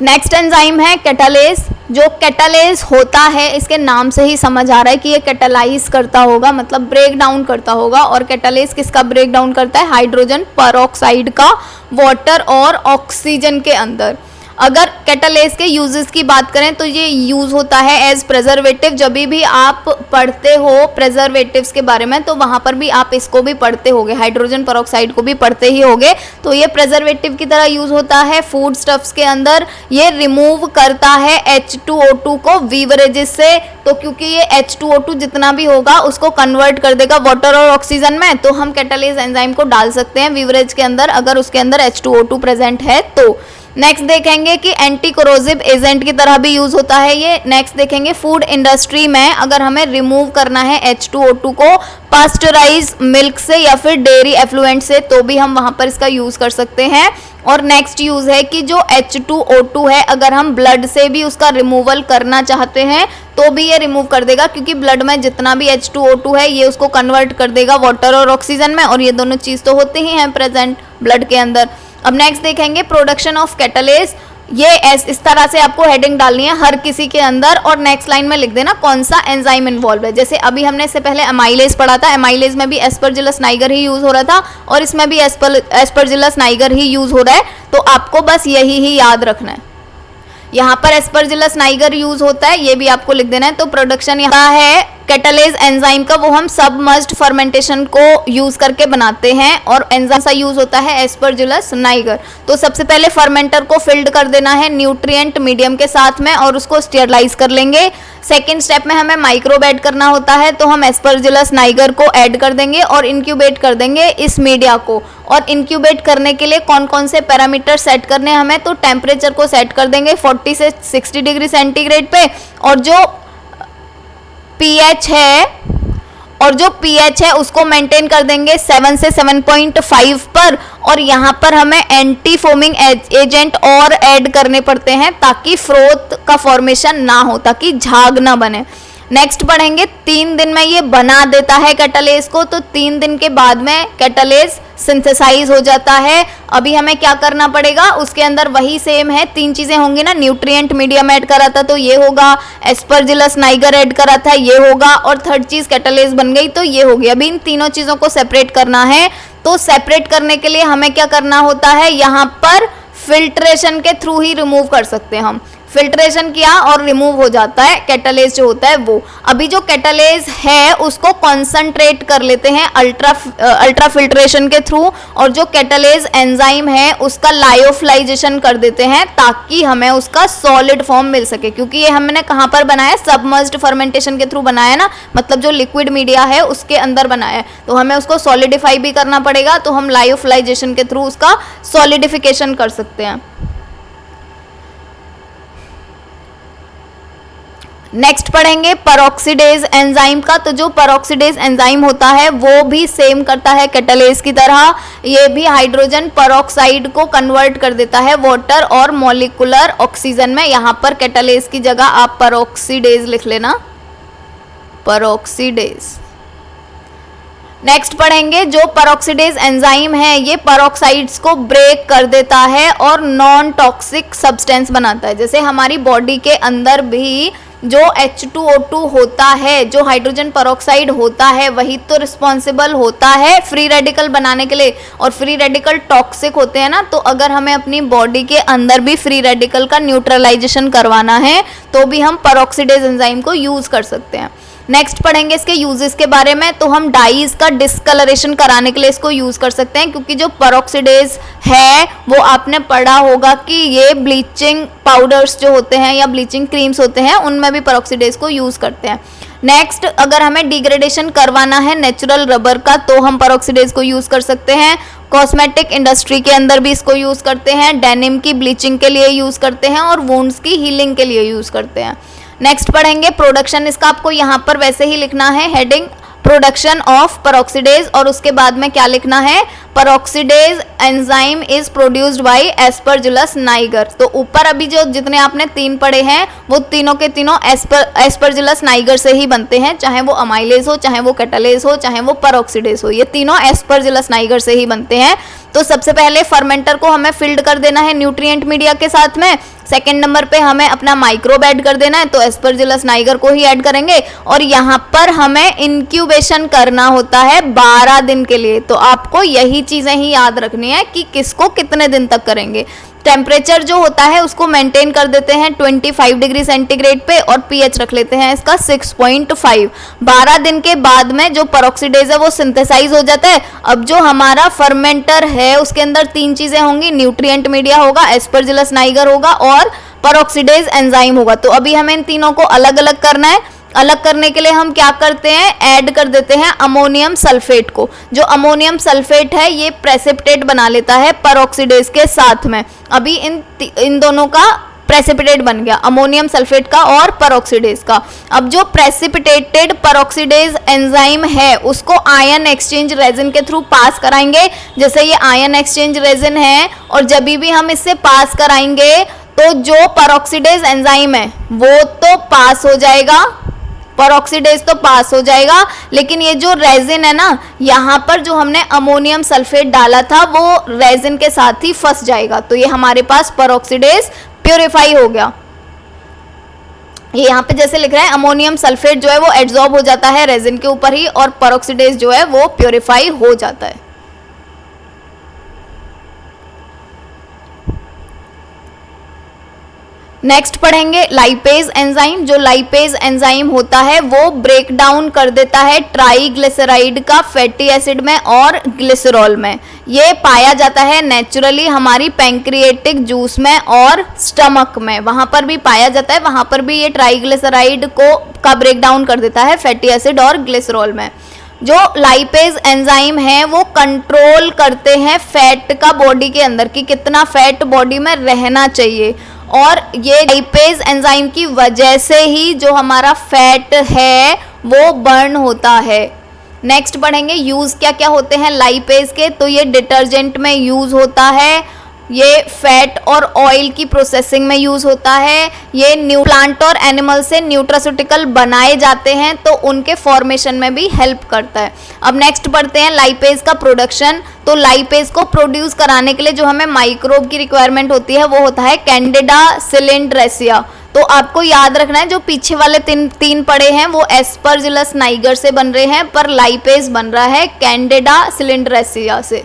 नेक्स्ट एंजाइम है कैटालेज। जो कैटालेज होता है इसके नाम से ही समझ आ रहा है कि ये कैटालाइज करता होगा, मतलब ब्रेक डाउन करता होगा। और कैटालेज किसका ब्रेक डाउन करता है, हाइड्रोजन परऑक्साइड का वाटर और ऑक्सीजन के अंदर। अगर कैटालेज के यूजेस की बात करें तो ये यूज़ होता है एज प्रेजर्वेटिव। जब भी आप पढ़ते हो प्रेजर्वेटिव्स के बारे में तो वहाँ पर भी आप इसको भी पढ़ते होगे, हाइड्रोजन परऑक्साइड को भी पढ़ते ही होगे। तो ये प्रेजर्वेटिव की तरह यूज़ होता है फूड स्टफ्स के अंदर। ये रिमूव करता है H2O2 को वीवरेजेस से। तो क्योंकि ये H2O2 जितना भी होगा उसको कन्वर्ट कर देगा वाटर और ऑक्सीजन में, तो हम कैटालेज एंजाइम को डाल सकते हैं वीवरेज के अंदर अगर उसके अंदर H2O2 प्रेजेंट है तो। नेक्स्ट देखेंगे कि एंटी कोरोसिव एजेंट की तरह भी यूज होता है ये। नेक्स्ट देखेंगे फूड इंडस्ट्री में अगर हमें रिमूव करना है H2O2 को पास्चराइज मिल्क से या फिर डेयरी एफ्लुएंट से तो भी हम वहां पर इसका यूज कर सकते हैं। और नेक्स्ट यूज है कि जो H2O2 है अगर हम ब्लड से भी उसका रिमूवल करना चाहते हैं तो भी ये रिमूव कर देगा, क्योंकि ब्लड में जितना भी H2O2 है ये उसको कन्वर्ट कर देगा वाटर और ऑक्सीजन में, और ये दोनों चीज तो होते ही हैं प्रेजेंट ब्लड के अंदर। अब नेक्स्ट देखेंगे प्रोडक्शन ऑफ कैटालेज। ये इस तरह से आपको हेडिंग डालनी है हर किसी के अंदर, और नेक्स्ट लाइन में लिख देना कौन सा एंजाइम इन्वॉल्व है। जैसे अभी हमने इससे पहले अमाइलेज पढ़ा था, अमाइलेज में भी एस्परजिलस नाइगर ही यूज हो रहा था और इसमें भी एस्परजिलस नाइगर ही यूज हो रहा है। तो आपको बस यही ही याद रखना है, यहाँ पर एस्परजिलस नाइगर यूज होता है, ये भी आपको लिख देना है। तो प्रोडक्शन यहाँ है कैटालेज एंजाइम का, वो हम सबमर्ज्ड फर्मेंटेशन को यूज करके बनाते हैं, और एंजाइम सा यूज होता है एस्परजिलस नाइगर। तो सबसे पहले फर्मेंटर को फिल्ड कर देना है न्यूट्रिएंट मीडियम के साथ में और उसको स्टेरलाइज कर लेंगे। सेकेंड स्टेप में हमें माइक्रोब ऐड करना होता है, तो हम एस्परजिलस नाइगर को ऐड कर देंगे और इंक्यूबेट कर देंगे इस मीडिया को। और इंक्यूबेट करने के लिए कौन कौन से पैरामीटर सेट करने हैं हमें, तो टेम्परेचर को सेट कर देंगे 40 से 60 डिग्री सेंटीग्रेड पे, और जो पीएच है उसको मेंटेन कर देंगे 7 से 7.5 पर। और यहाँ पर हमें एंटी फोमिंग एजेंट और ऐड करने पड़ते हैं ताकि फ्रोथ का फॉर्मेशन ना हो, ताकि झाग ना बने। नेक्स्ट पढ़ेंगे 3 दिन में ये बना देता है कैटालेज को, तो 3 दिन के बाद में कैटालेज सिंथेसाइज हो जाता है। अभी हमें क्या करना पड़ेगा, उसके अंदर वही सेम है, 3 चीजें होंगी ना, न्यूट्रिएंट मीडियम ऐड करा था तो ये होगा, एस्परजिलस नाइगर ऐड करा था ये होगा, और थर्ड चीज कैटालेज बन गई तो ये होगी। अभी इन तीनों चीजों को सेपरेट करना है, तो सेपरेट करने के लिए हमें क्या करना होता है, यहाँ पर फिल्ट्रेशन के थ्रू ही रिमूव कर सकते हैं हम। फिल्ट्रेशन किया और रिमूव हो जाता है कैटालेज जो होता है वो। अभी जो कैटालेज है उसको कॉन्सेंट्रेट कर लेते हैं अल्ट्रा फिल्ट्रेशन के थ्रू, और जो कैटालेज एंजाइम है उसका लायोफिलाइजेशन कर देते हैं ताकि हमें उसका सॉलिड फॉर्म मिल सके। क्योंकि ये हमने कहाँ पर बनाया, सबमर्ज्ड फर्मेंटेशन के थ्रू बनाया ना, मतलब जो लिक्विड मीडिया है उसके अंदर बनाया है, तो हमें उसको सॉलिडिफाई भी करना पड़ेगा, तो हम लायोफिलाइजेशन के थ्रू उसका सॉलिडिफिकेशन कर सकते हैं। नेक्स्ट पढ़ेंगे परऑक्सीडेज एंजाइम का। तो जो परऑक्सीडेज एंजाइम होता है वो भी सेम करता है कैटालेज की तरह, ये भी हाइड्रोजन परऑक्साइड को कन्वर्ट कर देता है वाटर और मॉलिक्यूलर ऑक्सीजन में। यहाँ पर कैटालेज की जगह आप परऑक्सीडेज लिख लेना, परऑक्सीडेज। नेक्स्ट पढ़ेंगे जो परऑक्सीडेज एंजाइम है ये परऑक्साइड्स को ब्रेक कर देता है और नॉन टॉक्सिक सब्सटेंस बनाता है। जैसे हमारी बॉडी के अंदर भी जो H2O2 होता है, जो हाइड्रोजन परऑक्साइड होता है, वही तो रिस्पॉन्सिबल होता है फ्री रेडिकल बनाने के लिए, और फ्री रेडिकल टॉक्सिक होते हैं ना, तो अगर हमें अपनी बॉडी के अंदर भी फ्री रेडिकल का न्यूट्रलाइजेशन करवाना है तो भी हम परऑक्सीडेज एंजाइम को यूज कर सकते हैं। नेक्स्ट पढ़ेंगे इसके यूजेस के बारे में। तो हम डाइज का डिस्कलरेशन कराने के लिए इसको यूज कर सकते हैं, क्योंकि जो परऑक्सीडेज है वो आपने पढ़ा होगा कि ये ब्लीचिंग पाउडर्स जो होते हैं या ब्लीचिंग क्रीम्स होते हैं उनमें भी परऑक्सीडेज को यूज करते हैं। नेक्स्ट, अगर हमें डिग्रेडेशन करवाना है नेचुरल रबर का तो हम परऑक्सीडेज को यूज कर सकते हैं। कॉस्मेटिक इंडस्ट्री के अंदर भी इसको यूज करते हैं, डेनिम की ब्लीचिंग के लिए यूज करते हैं और वुंड्स की हीलिंग के लिए यूज करते हैं। नेक्स्ट पढ़ेंगे प्रोडक्शन, इसका आपको यहाँ पर वैसे ही लिखना है हेडिंग प्रोडक्शन ऑफ परऑक्सीडेज, और उसके बाद में क्या लिखना है, peroxidase enzyme is produced by Aspergillus Niger. तो ऊपर अभी जो जितने आपने 3 पढ़े हैं वो तीनों के तीनों एस्परजिलस नाइगर से ही बनते हैं, चाहे वो अमाइलेज हो, चाहे वो कैटालेज हो, चाहे वो परऑक्सीडेज हो, ये तीनों एस्परजिलस नाइगर से ही बनते हैं। तो सबसे पहले फर्मेंटर को हमें फिल्ड कर देना है न्यूट्रिएंट मीडिया के साथ में। सेकेंड नंबर पे हमें अपना माइक्रोब ऐड कर देना है, तो एस्परजिलस नाइगर को ही ऐड करेंगे, और यहाँ पर हमें इंक्यूबेशन करना होता है 12 दिन के लिए। तो आपको यही चीजें ही याद रखनी है कि किसको कितने दिन तक करेंगे। टेम्परेचर जो होता है उसको मेंटेन कर देते हैं 25 डिग्री सेंटीग्रेड पे, और पीएच रख लेते हैं इसका 6.5। 12 दिन के बाद में जो परऑक्सीडेज है वो सिंथेसाइज हो जाता है। अब जो हमारा फर्मेंटर है उसके अंदर 3 चीजें होंगी, न्यूट्रिएंट मीडिया होगा, एस्परजिलस नाइगर होगा और परऑक्सीडेज एंजाइम होगा। तो अभी हमें इन तीनों को अलग अलग करना है। अलग करने के लिए हम क्या करते हैं, ऐड कर देते हैं अमोनियम सल्फेट को। जो अमोनियम सल्फेट है ये प्रेसिपिटेट बना लेता है परऑक्सीडेज के साथ में। अभी इन दोनों का प्रेसिपिटेट बन गया, अमोनियम सल्फेट का और परऑक्सीडेज का। अब जो प्रेसिपिटेटेड परऑक्सीडेज एंजाइम है उसको आयन एक्सचेंज रेजिन के थ्रू पास कराएंगे। जैसे ये आयन एक्सचेंज रेजिन है, और जब भी हम इससे पास कराएंगे तो जो परऑक्सीडेज एंजाइम है वो तो पास हो जाएगा, परऑक्सीडेज तो पास हो जाएगा, लेकिन ये जो रेजिन है ना, यहाँ पर जो हमने अमोनियम सल्फेट डाला था वो रेजिन के साथ ही फंस जाएगा। तो ये हमारे पास परऑक्सीडेज प्यूरिफाई हो गया। ये यहाँ पे जैसे लिख रहा है अमोनियम सल्फेट जो है वो एब्जॉर्ब हो जाता है रेजिन के ऊपर ही, और परऑक्सीडेज जो है वो प्यूरिफाई हो जाता है। नेक्स्ट पढ़ेंगे लाइपेज एंजाइम। जो लाइपेज एंजाइम होता है वो ब्रेक डाउन कर देता है ट्राइग्लिसराइड का फैटी एसिड में और ग्लिसरॉल में। ये पाया जाता है नेचुरली हमारी पैंक्रिएटिक जूस में और स्टमक में, वहां पर भी पाया जाता है, वहां पर भी ये ट्राइग्लिसराइड का ब्रेक डाउन कर देता है फैटी एसिड और ग्लिसरॉल में। जो लाइपेज एंजाइम है वो कंट्रोल करते हैं फैट का बॉडी के अंदर कि कितना फैट बॉडी में रहना चाहिए, और ये लाइपेज एंजाइम की वजह से ही जो हमारा फैट है वो बर्न होता है। नेक्स्ट पढ़ेंगे यूज़ क्या क्या होते हैं लाइपेज के। तो ये डिटर्जेंट में यूज़ होता है, ये फैट और ऑयल की प्रोसेसिंग में यूज़ होता है, ये प्लांट और एनिमल से न्यूट्रास्यूटिकल बनाए जाते हैं तो उनके फॉर्मेशन में भी हेल्प करता है। अब नेक्स्ट पढ़ते हैं लाइपेज का प्रोडक्शन। तो लाइपेज को प्रोड्यूस कराने के लिए जो हमें माइक्रोब की रिक्वायरमेंट होती है वो होता है कैंडिडा सिलिंड्रेसिया। तो आपको याद रखना है जो पीछे वाले तीन पड़े हैं वो एस्परजिलस नाइगर से बन रहे हैं, पर लाइपेज बन रहा है कैंडिडा सिलिंड्रेसिया से।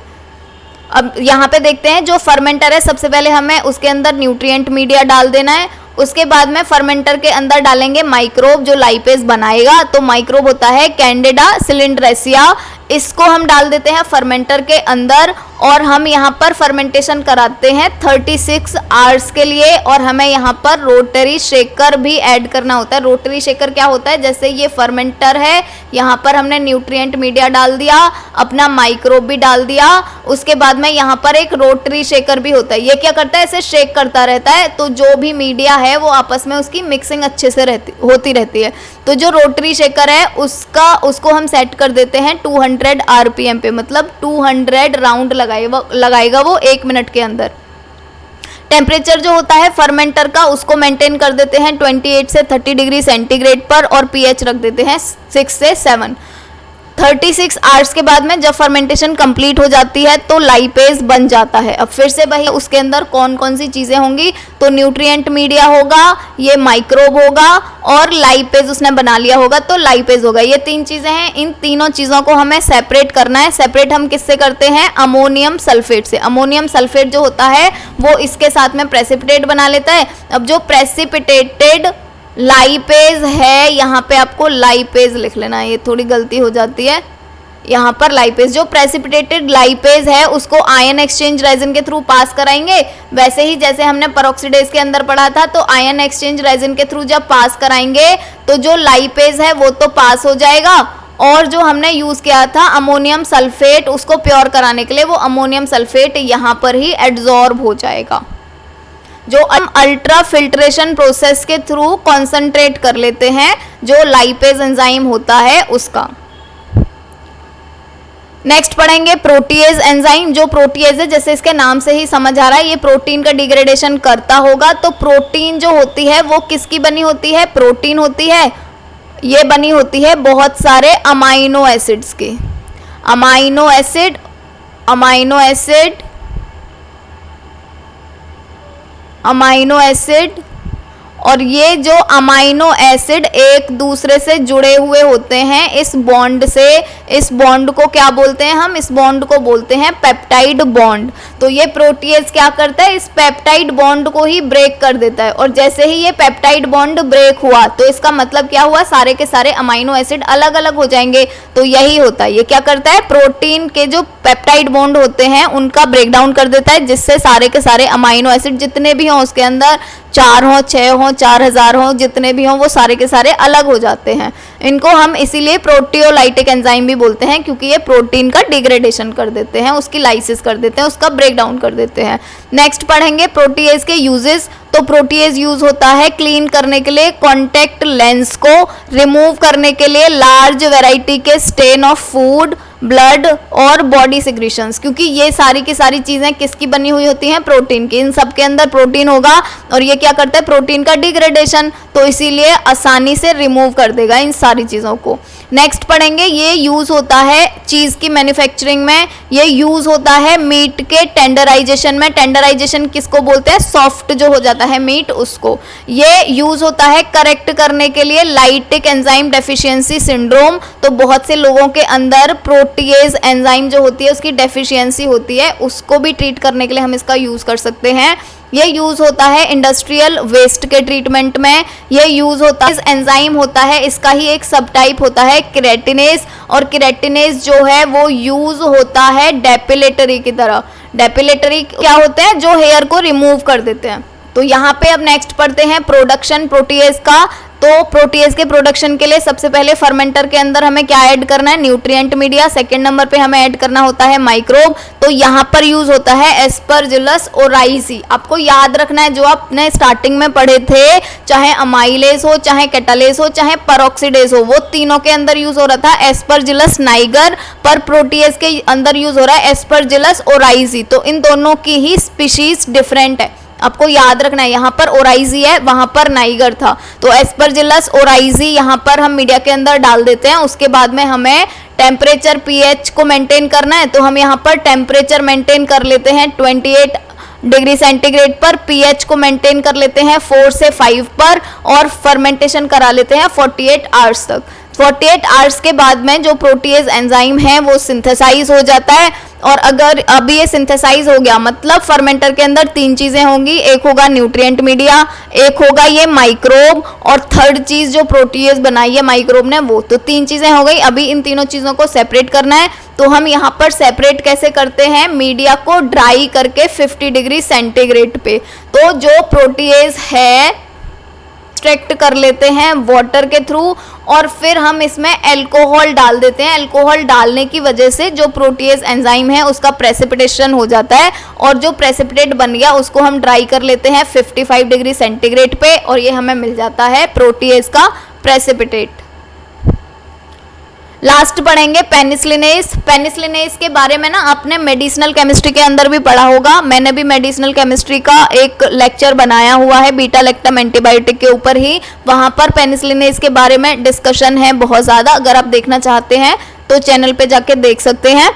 अब यहाँ पे देखते हैं जो फर्मेंटर है, सबसे पहले हमें उसके अंदर न्यूट्रिएंट मीडिया डाल देना है, उसके बाद में फर्मेंटर के अंदर डालेंगे माइक्रोब जो लाइपेज बनाएगा। तो माइक्रोब होता है कैंडिडा सिलिंड्रेसिया, इसको हम डाल देते हैं फर्मेंटर के अंदर और हम यहाँ पर फर्मेंटेशन कराते हैं 36 आवर्स के लिए, और हमें यहाँ पर रोटरी शेकर भी ऐड करना होता है। रोटरी शेकर क्या होता है, जैसे ये फर्मेंटर है, यहाँ पर हमने न्यूट्रिएंट मीडिया डाल दिया, अपना माइक्रोब भी डाल दिया, उसके बाद में यहाँ पर एक रोटरी शेकर भी होता है। ये क्या करता है, इसे शेक करता रहता है, तो जो भी मीडिया है वो आपस में उसकी मिक्सिंग अच्छे से होती रहती है। तो जो रोटरी शेकर है उसको हम सेट कर देते हैं 200 आरपीएम पे, मतलब 200 राउंड लगाएगा वो 1 मिनट के अंदर। टेम्परेचर जो होता है फर्मेंटर का उसको मेंटेन कर देते हैं 28 से 30 डिग्री सेंटीग्रेड पर, और पीएच रख देते हैं 6 से 7। 36 आवर्स के बाद में जब फर्मेंटेशन कंप्लीट हो जाती है तो लाइपेज बन जाता है। अब फिर से वही उसके अंदर कौन कौन सी चीज़ें होंगी, तो न्यूट्रिएंट मीडिया होगा, ये माइक्रोब होगा और लाइपेज उसने बना लिया होगा तो लाइपेज होगा। ये 3 चीज़ें हैं, इन तीनों चीज़ों को हमें सेपरेट करना है। सेपरेट हम किससे करते हैं, अमोनियम सल्फेट से। अमोनियम सल्फेट जो होता है वो इसके साथ में प्रेसिपिटेट बना लेता है। अब जो प्रेसिपिटेटेड लाइपेज है, यहाँ पे आपको लाइपेज लिख लेना है, ये थोड़ी गलती हो जाती है यहाँ पर। लाइपेज जो प्रेसिपिटेटेड लाइपेज है उसको आयन एक्सचेंज रेजिन के थ्रू पास कराएंगे, वैसे ही जैसे हमने पेरोक्सीडेज के अंदर पढ़ा था। तो आयन एक्सचेंज रेजिन के थ्रू जब पास कराएंगे तो जो लाइपेज है वो तो पास हो जाएगा, और जो हमने यूज़ किया था अमोनियम सल्फेट उसको प्योर कराने के लिए, वो अमोनियम सल्फेट यहाँ पर ही एड्जॉर्ब हो जाएगा। जो हम अल्ट्रा फिल्ट्रेशन प्रोसेस के थ्रू कॉन्सेंट्रेट कर लेते हैं जो लाइपेज एंजाइम होता है उसका। नेक्स्ट पढ़ेंगे प्रोटीएज एंजाइम। जो प्रोटीएज है जैसे इसके नाम से ही समझ आ रहा है ये प्रोटीन का डिग्रेडेशन करता होगा। तो प्रोटीन जो होती है वो किसकी बनी होती है, प्रोटीन होती है, ये बनी होती है बहुत सारे अमाइनो एसिड्स की। अमाइनो एसिड और ये जो अमाइनो एसिड एक दूसरे से जुड़े हुए होते हैं इस बॉन्ड से। इस बॉन्ड को क्या बोलते हैं हम, इस बॉन्ड को बोलते हैं पेप्टाइड बॉन्ड। तो ये प्रोटीएज क्या करता है, इस पेप्टाइड बॉन्ड को ही ब्रेक कर देता है, और जैसे ही ये पेप्टाइड बॉन्ड ब्रेक हुआ तो इसका मतलब क्या हुआ, सारे के सारे अमाइनो एसिड अलग अलग हो जाएंगे। तो यही होता है, ये क्या करता है, प्रोटीन के जो पेप्टाइड बॉन्ड होते हैं उनका ब्रेक डाउन कर देता है, जिससे सारे के सारे अमाइनो एसिड जितने भी हों उसके अंदर 4 हो, 6 हो, 4000 हो, जितने भी हों वो सारे के सारे अलग हो जाते हैं। इनको हम इसीलिए प्रोटियोलाइटिक एंजाइम भी बोलते हैं, क्योंकि ये प्रोटीन का डिग्रेडेशन कर देते हैं, उसकी लाइसिस कर देते हैं, उसका ब्रेक डाउन कर देते हैं। नेक्स्ट पढ़ेंगे प्रोटीएज के यूजेस। तो प्रोटीएज यूज होता है क्लीन करने के लिए, कॉन्टैक्ट लेंस को रिमूव करने के लिए, लार्ज वैरायटी के स्टेन ऑफ फूड, ब्लड और बॉडी सिक्रीशंस, क्योंकि ये सारी की सारी चीज़ें किसकी बनी हुई होती हैं, प्रोटीन की। इन सब के अंदर प्रोटीन होगा और ये क्या करता है, प्रोटीन का डिग्रेडेशन, तो इसीलिए आसानी से रिमूव कर देगा इन सारी चीज़ों को। नेक्स्ट पढ़ेंगे, ये यूज़ होता है चीज़ की मैन्युफैक्चरिंग में, ये यूज़ होता है मीट के टेंडराइजेशन में। टेंडराइजेशन किसको बोलते हैं, सॉफ्ट जो हो जाता है मीट उसको। ये यूज़ होता है करेक्ट करने के लिए लाइटिक एंजाइम डेफिशिएंसी सिंड्रोम। तो बहुत से लोगों के अंदर प्रोटीएज एंजाइम जो होती है उसकी डेफिशिएंसी होती है, उसको भी ट्रीट करने के लिए हम इसका यूज़ कर सकते हैं। ये यूज़ होता है इंडस्ट्रियल वेस्ट के ट्रीटमेंट में, ये यूज़ होता है, एंजाइम होता है, इसका ही एक सब टाइप होता है केराटिनेज, और केराटिनेज जो है वो यूज़ होता है डेपिलेटरी की तरह। डेपिलेटरी क्या होते हैं? जो हेयर को रिमूव कर देते हैं। तो यहाँ पे अब नेक्स्ट पढ़ते हैं प्रोडक्शन प्रोटीएज का। तो प्रोटीएज के प्रोडक्शन के लिए सबसे पहले फर्मेंटर के अंदर हमें क्या ऐड करना है? Nutrient media. सेकंड नंबर पे हमें ऐड करना होता है माइक्रोब। तो यहाँ पर यूज होता है एस्परजिलस ओराइजी। आपको याद रखना है जो आपने स्टार्टिंग में पढ़े थे, चाहे अमाइलेज हो, चाहे कैटालेज हो, चाहे परऑक्सीडेज हो, वो तीनों के अंदर यूज हो रहा था एस्परजिलस नाइगर, पर प्रोटीएज के अंदर यूज हो रहा है एस्परजिलस ओराइजी। तो इन दोनों की ही स्पीशीज डिफरेंट है, आपको याद रखना है। यहाँ पर ओराइजी है, वहां पर नाइगर था। तो एस्परजिलस ओराइजी यहाँ पर हम मीडिया के अंदर डाल देते हैं। उसके बाद में हमें टेम्परेचर पीएच को मेंटेन करना है, तो हम यहाँ पर टेम्परेचर मेंटेन कर लेते हैं 28 डिग्री सेंटीग्रेड पर। पीएच को मेंटेन कर लेते हैं 4 से 5 पर, और फर्मेंटेशन करा लेते हैं 48 आवर्स तक। 48 आवर्स के बाद में जो प्रोटीएज एंजाइम है वो सिंथेसाइज हो जाता है। और अगर अभी ये सिंथेसाइज हो गया, मतलब फर्मेंटर के अंदर 3 चीजें होंगी, एक होगा न्यूट्रिएंट मीडिया, एक होगा ये माइक्रोब, और थर्ड चीज जो प्रोटीएज बनाई है माइक्रोब ने वो। तो 3 चीजें हो गई। अभी इन तीनों चीजों को सेपरेट करना है। तो हम यहाँ पर सेपरेट कैसे करते हैं? मीडिया को ड्राई करके 50 डिग्री सेंटीग्रेड पे। तो जो प्रोटीएज है एक्सट्रैक्ट कर लेते हैं वाटर के थ्रू, और फिर हम इसमें अल्कोहल डाल देते हैं। अल्कोहल डालने की वजह से जो प्रोटीएज एंजाइम है उसका प्रेसिपिटेशन हो जाता है, और जो प्रेसिपिटेट बन गया उसको हम ड्राई कर लेते हैं 55 डिग्री सेंटीग्रेड पे, और ये हमें मिल जाता है प्रोटीएज का प्रेसिपिटेट। लास्ट पढ़ेंगे पेनिसिलिनेज। पेनिसिलिनेज के बारे में ना आपने मेडिसिनल केमिस्ट्री के अंदर भी पढ़ा होगा। मैंने भी मेडिसिनल केमिस्ट्री का एक लेक्चर बनाया हुआ है बीटा लैक्टम एंटीबायोटिक के ऊपर ही, वहां पर पेनिसिलिनेज के बारे में डिस्कशन है बहुत ज़्यादा। अगर आप देखना चाहते हैं तो चैनल पे जाके देख सकते हैं।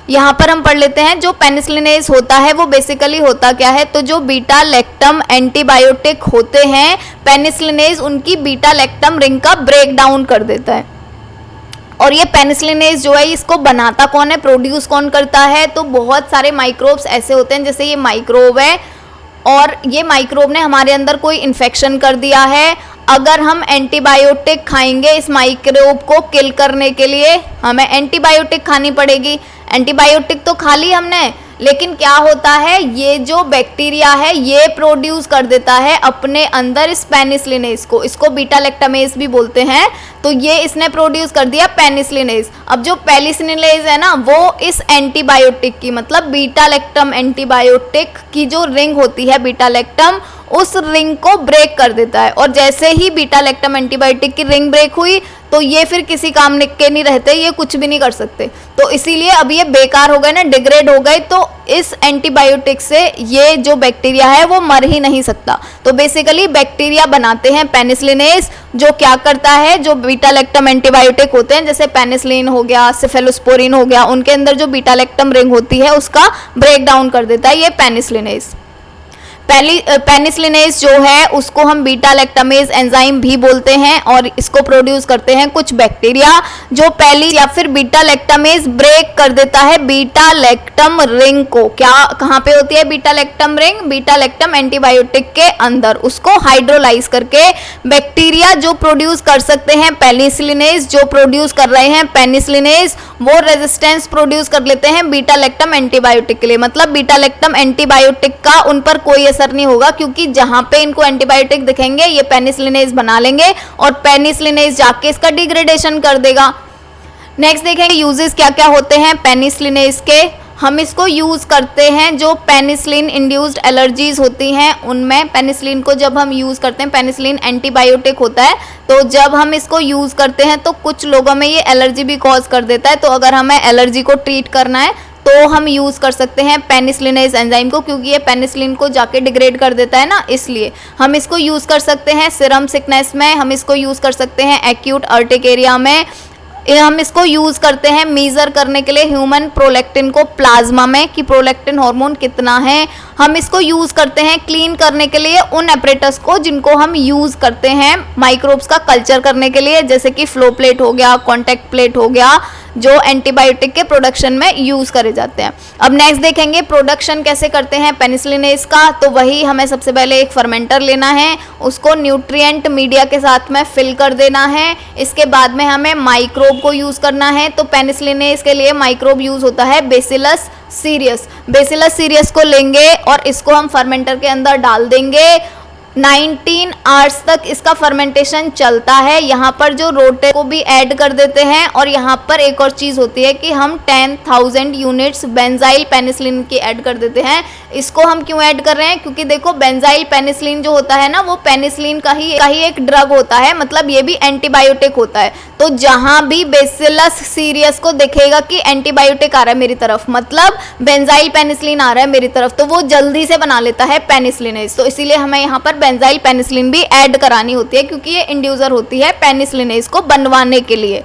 यहाँ पर हम पढ़ लेते हैं जो पेनिसिलिनेज होता है वो बेसिकली होता क्या है। तो जो बीटा लैक्टम एंटीबायोटिक होते हैं, पेनिसिलिनेज उनकी बीटा लैक्टम रिंग का ब्रेक डाउन कर देता है। और ये पेनिसिलिनेज जो है इसको बनाता कौन है, प्रोड्यूस कौन करता है? तो बहुत सारे माइक्रोब्स ऐसे होते हैं, जैसे ये माइक्रोब है, और ये माइक्रोब ने हमारे अंदर कोई इन्फेक्शन कर दिया है। अगर हम एंटीबायोटिक खाएंगे इस माइक्रोब को किल करने के लिए, हमें एंटीबायोटिक खानी पड़ेगी। एंटीबायोटिक तो खा ली हमने, लेकिन क्या होता है, ये जो बैक्टीरिया है ये प्रोड्यूस कर देता है अपने अंदर इस पेनिसिलिनेज को। इसको बीटा लैक्टामेज भी बोलते हैं। तो ये इसने प्रोड्यूस कर दिया पेनिसिलिनेज। अब जो पेनिसिलिनेज है ना वो इस एंटीबायोटिक की, मतलब बीटा लैक्टम एंटीबायोटिक की जो रिंग होती है बीटा लैक्टम, उस रिंग को ब्रेक कर देता है। और जैसे ही बीटा लैक्टम एंटीबायोटिक की रिंग ब्रेक हुई तो ये फिर किसी काम के नहीं रहते, ये कुछ भी नहीं कर सकते। तो इसीलिए अब ये बेकार हो गए ना, डिग्रेड हो गए। तो इस एंटीबायोटिक से ये जो बैक्टीरिया है वो मर ही नहीं सकता। तो बेसिकली बैक्टीरिया बनाते हैं पेनिसिलिनेज, जो क्या करता है, जो बीटा लैक्टम एंटीबायोटिक होते हैं जैसे पेनिसिलिन हो गया, सेफेलोस्पोरिन हो गया, उनके अंदर जो बीटा लैक्टम रिंग होती है उसका ब्रेक डाउन कर देता है ये पेनिसिलिनेज। पेनिसिलिनेज जो है उसको हम बीटा लैक्टामेज एंजाइम भी बोलते हैं, और इसको प्रोड्यूस करते हैं कुछ बैक्टीरिया जो पहली या फिर बीटा लैक्टामेज ब्रेक कर देता है बीटा लैक्टम रिंग को। क्या कहाँ पे होती है beta lactam ring? Beta lactam antibiotic के अंदर। उसको हाइड्रोलाइज करके बैक्टीरिया जो प्रोड्यूस कर सकते हैं पेनिसिलिनेज, जो प्रोड्यूस कर रहे हैं पेनिसिलिनेज, वो रेजिस्टेंस प्रोड्यूस कर लेते हैं बीटा लैक्टम एंटीबायोटिक के लिए। मतलब बीटा लैक्टम एंटीबायोटिक का उन पर कोई असर नहीं होगा, क्योंकि जहां पे इनको एंटीबायोटिक दिखेंगे ये पेनिसिलिनेज बना लेंगे, और पेनिसिलिनेज जाके इसका डिग्रेडेशन कर देगा। नेक्स्ट देखेंगे यूजेस क्या क्या होते हैं पेनिसिलिनेज के। हम इसको यूज़ करते हैं जो पेनिसिलिन इंड्यूस्ड एलर्जीज होती हैं उनमें। पेनिसिलिन को जब हम यूज़ करते हैं, पेनिसिलिन एंटीबायोटिक होता है, तो जब हम इसको यूज़ करते हैं तो कुछ लोगों में ये एलर्जी भी कॉज कर देता है। तो अगर हमें एलर्जी को ट्रीट करना है तो हम यूज़ कर सकते हैं पेनिसिलिनेज एंजाइम को, क्योंकि ये पेनिसिलिन को जाके डिग्रेड कर देता है ना, इसलिए हम इसको यूज़ कर सकते हैं सीरम सिकनेस में, हम इसको यूज़ कर सकते हैं एक्यूट अर्टिकेरिया में, हम इसको यूज़ करते हैं मीज़र करने के लिए ह्यूमन प्रोलैक्टिन को प्लाज्मा में कि प्रोलैक्टिन हार्मोन कितना है। हम इसको यूज़ करते हैं क्लीन करने के लिए उन एपरेटस को जिनको हम यूज़ करते हैं माइक्रोब्स का कल्चर करने के लिए, जैसे कि फ्लो प्लेट हो गया, कॉन्टैक्ट प्लेट हो गया, जो एंटीबायोटिक के प्रोडक्शन में यूज़ करे जाते हैं। अब नेक्स्ट देखेंगे प्रोडक्शन कैसे करते हैं पेनिसिलिनेज का। तो वही हमें सबसे पहले एक फर्मेंटर लेना है, उसको न्यूट्रिएंट मीडिया के साथ में फिल कर देना है। इसके बाद में हमें माइक्रोब को यूज़ करना है। तो पेनिसिलिनेज के लिए माइक्रोब यूज़ होता है बेसिलस सीरियस। बेसिलस सीरियस को लेंगे और इसको हम फर्मेंटर के अंदर डाल देंगे। 19 आवर्स तक इसका फर्मेंटेशन चलता है। यहाँ पर जो रोटे को भी ऐड कर देते हैं और यहाँ पर एक और चीज़ होती है कि हम 10,000 यूनिट्स बेंजाइल पेनिसिलिन की ऐड कर देते हैं। इसको हम क्यों ऐड कर रहे हैं, क्योंकि देखो बेंजाइल पेनिसिलिन जो होता है ना वो पेनिसिलिन का ही एक ड्रग होता है, मतलब ये भी एंटीबायोटिक होता है। तो जहाँ भी बेसिलस सीरियस को देखेगा कि एंटीबायोटिक आ रहा है मेरी तरफ, मतलब बेंजाइल पेनिसिलिन आ रहा है मेरी तरफ, तो वो जल्दी से बना लेता है पेनिसिलिनेज। तो इसीलिए हमें यहाँ पर बेंजाइल पेनिसिलिन भी ऐड करानी होती है, क्योंकि ये इंड्यूसर होती है पेनिसिलिनेज को बनवाने के लिए।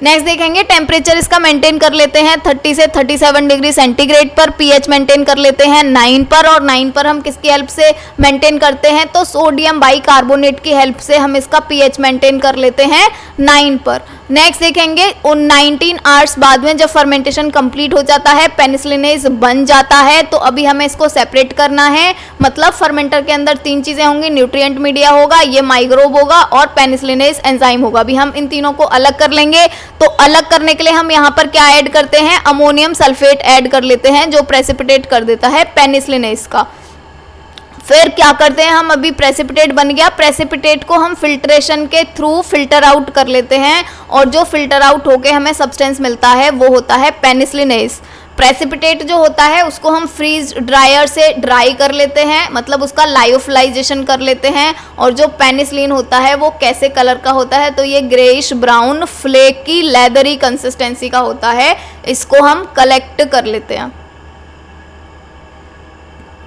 नेक्स्ट देखेंगे टेम्परेचर इसका मेंटेन कर लेते हैं 30 से 37 डिग्री सेंटीग्रेड पर। पीएच मेंटेन कर लेते हैं 9 पर, और 9 पर हम किसकी हेल्प से मेंटेन करते हैं, तो सोडियम बाइकार्बोनेट की हेल्प से हम इसका पीएच मेंटेन कर लेते हैं 9 पर। नेक्स्ट देखेंगे उन 19 आवर्स बाद में जब फर्मेंटेशन कंप्लीट हो जाता है, पेनिसिलिनेज बन जाता है, तो अभी हमें इसको सेपरेट करना है। मतलब फर्मेंटर के अंदर 3 चीज़ें होंगी, न्यूट्रिएंट मीडिया होगा, ये माइक्रोब होगा और पेनिसिलिनेज एंजाइम होगा। अभी हम इन तीनों को अलग कर लेंगे। तो अलग करने के लिए हम यहाँ पर क्या ऐड करते हैं, अमोनियम सल्फेट ऐड कर लेते हैं, जो प्रेसिपिटेट कर देता है पेनिसिलिनेज का। फिर क्या करते हैं हम, अभी प्रेसिपिटेट बन गया, प्रेसिपिटेट को हम फिल्ट्रेशन के थ्रू फिल्टर आउट कर लेते हैं, और जो फिल्टर आउट होके हमें सब्सटेंस मिलता है वो होता है पेनिसिलिनेज। प्रेसिपिटेट जो होता है उसको हम फ्रीज ड्रायर से ड्राई कर लेते हैं, मतलब उसका लायोफिलाइजेशन कर लेते हैं। और जो पेनिसिलिन होता है वो कैसे कलर का होता है, तो ये greyish brown flaky leathery consistency का होता है। इसको हम कलेक्ट कर लेते हैं।